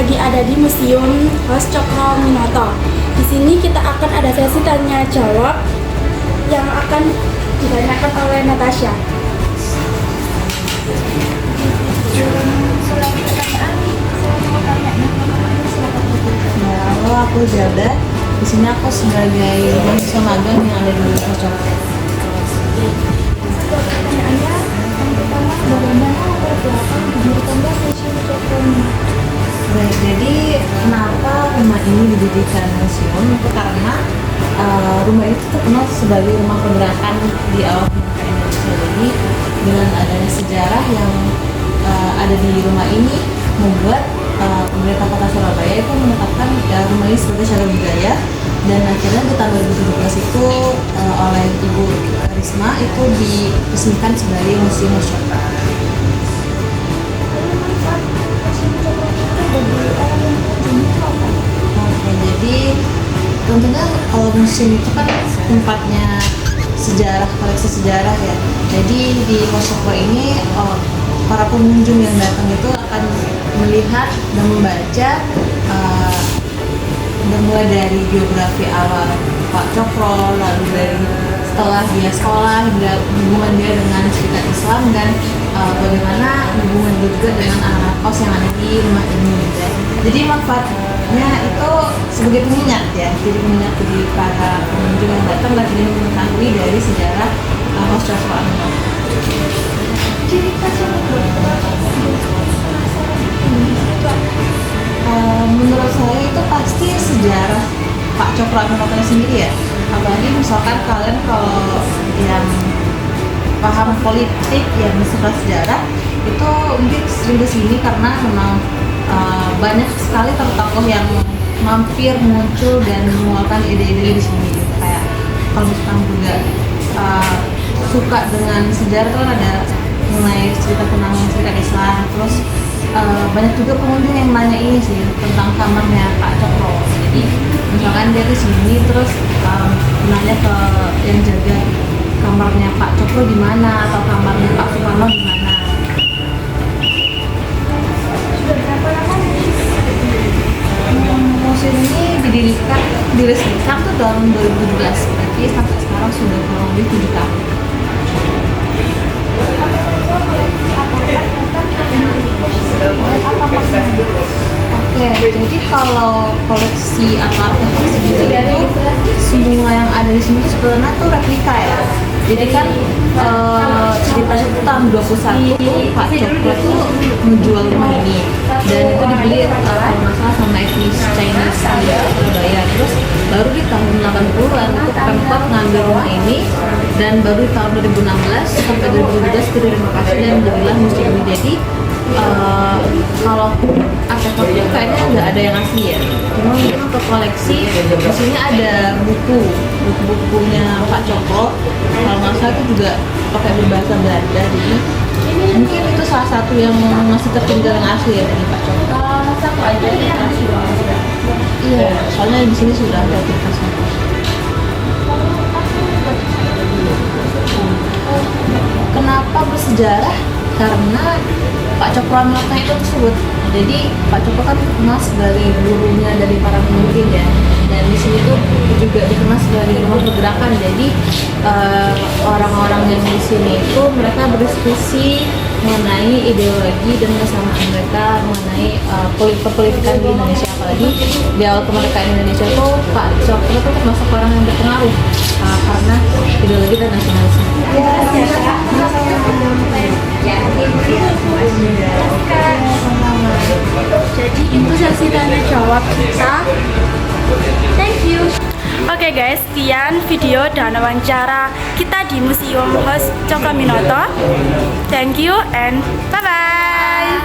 lagi ada di Museum Hos Cokroaminoto. Di sini kita akan ada sesi tanya jawab yang akan ditanyakan oleh Natasha. Halo, aku Zelda. Di sini aku sebagai mahasiswa magang yang ada di Hos Cokro. Pertanyaannya, yang pertama, bagaimana latar belakang didirikannya Museum Cokroaminoto? Baik, jadi kenapa rumah ini didirikan museum? Itu karena rumah itu terkenal sebagai rumah pergerakan di awal kemerdekaan Indonesia. Jadi dengan adanya sejarah yang ada di rumah ini membuat pemerintah Kota Surabaya itu menetapkan rumah ini sebagai cagar budaya, dan akhirnya di tahun 2017 itu oleh Ibu Risma itu diresmikan sebagai Museum Hos Cokro. Oke, jadi tentunya kalau museum itu kan tempatnya sejarah, koleksi sejarah ya. Jadi di Hos Cokro ini para pengunjung yang datang itu akan melihat dan membaca mulai dari biografi awal Pak Cokro, lalu dari setelah dia sekolah hingga hubungan dia dengan Serikat Islam, dan bagaimana hubungan juga dengan anak-anak kos yang ada di rumah ini. Jadi manfaatnya itu sebagai pengingat ya, jadi pengingat bagi para pengunjung yang datang dan ingin mengetahui dari sejarah Hos Cokro. Menurut saya itu pasti sejarah Pak Cokroaminoto sendiri ya. Apalagi misalkan kalian kalau yang paham politik, yang suka sejarah, itu mungkin sering kesini karena memang banyak sekali tokoh yang mampir muncul dan mengeluarkan ide-ide di sini. Kayak kalau misalkan juga suka dengan sejarah itu kan ada mulai cerita tentang Serikat Islam, terus banyak juga pengunjung yang nanya ini sih tentang kamarnya Pak Cokro. Jadi misalkan dia ke sini terus nanya ke yang jaga kamarnya Pak Cokro di mana, atau kamarnya Pak Soekarno di mana. Museum ini diresmikan tuh tahun 2017, berarti sampai sekarang sudah kurang lebih 7 tahun. Oke, jadi kalau koleksi atau artefak sendiri itu semua yang ada di sini sebenarnya tuh replika ya. Jadi kan ceritanya itu tahun 21 Pak Cokro tuh menjual rumah ini, dan itu dibeli kalau nggak salah sama etnis Chinese di Surabaya. Terus baru di tahun 80-an itu Pemkot ngambil rumah ini, dan baru di tahun 2016 sampai 2017 itu direnovasi dan jadilah museum ini. Jadi kalau artefaknya kayaknya nggak ada yang asli ya, cuma mungkin untuk koleksi di sini ada buku-bukunya Pak Cokro, kalau nggak salah itu juga pakai berbahasa Belanda. Jadi mungkin itu salah satu yang masih tertinggal yang asli ya dari Pak Cokro. Iya, soalnya di sini sudah ada aplikasi. Kenapa bersejarah? Karena Pak Cokroaminoto itu tersebut. Jadi Pak Cokro kan dikenal sebagai gurunya dari para pemimpin ya, dan di sini tuh juga dikenal sebagai rumah pergerakan. Jadi orang-orang yang di sini itu mereka berdiskusi mengenai ideologi dan kesamaan mereka mengenai perpolitikan di Indonesia. Apalagi di awal kemerdekaan Indonesia tuh Pak Cokro tuh termasuk orang yang berpengaruh karena ideologi dan nasionalisme. Jadi itu sesi tanya jawab kita. Thank you. Oke guys, sekian video dan wawancara kita di Museum Hos Cokroaminoto. Thank you and bye bye.